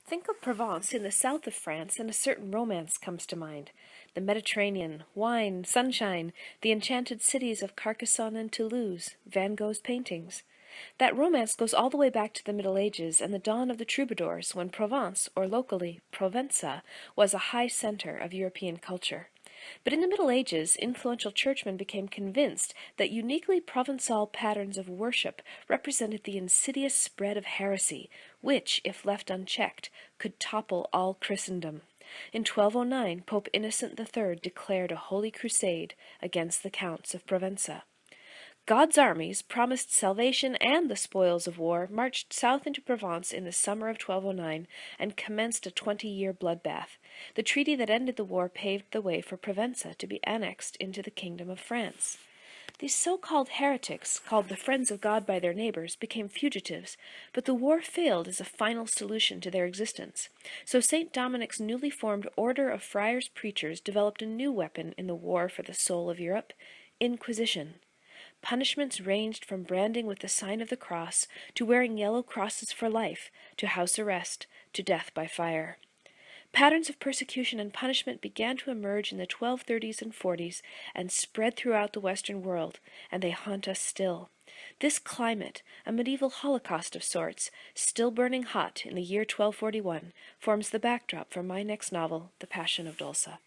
Think of Provence in the south of France, and a certain romance comes to mind. The Mediterranean, wine, sunshine, the enchanted cities of Carcassonne and Toulouse, Van Gogh's paintings. That romance goes all the way back to the Middle Ages and the dawn of the troubadours, when Provence, or locally Provenza, was a high center of European culture. But in the Middle Ages, influential churchmen became convinced that uniquely Provençal patterns of worship represented the insidious spread of heresy, which, if left unchecked, could topple all Christendom. In 1209, Pope Innocent III declared a holy crusade against the Counts of Provenza. God's armies, promised salvation and the spoils of war, marched south into Provence in the summer of 1209 and commenced a 20-year bloodbath. The treaty that ended the war paved the way for Provenza to be annexed into the Kingdom of France. These so-called heretics, called the Friends of God by their neighbors, became fugitives, but the war failed as a final solution to their existence. So St. Dominic's newly formed Order of Friars Preachers developed a new weapon in the war for the soul of Europe: Inquisition. Punishments ranged from branding with the sign of the cross, to wearing yellow crosses for life, to house arrest, to death by fire. Patterns of persecution and punishment began to emerge in the 1230s and 40s and spread throughout the Western world, and they haunt us still. This climate, a medieval holocaust of sorts, still burning hot in the year 1241, forms the backdrop for my next novel, The Passion of Dolssa.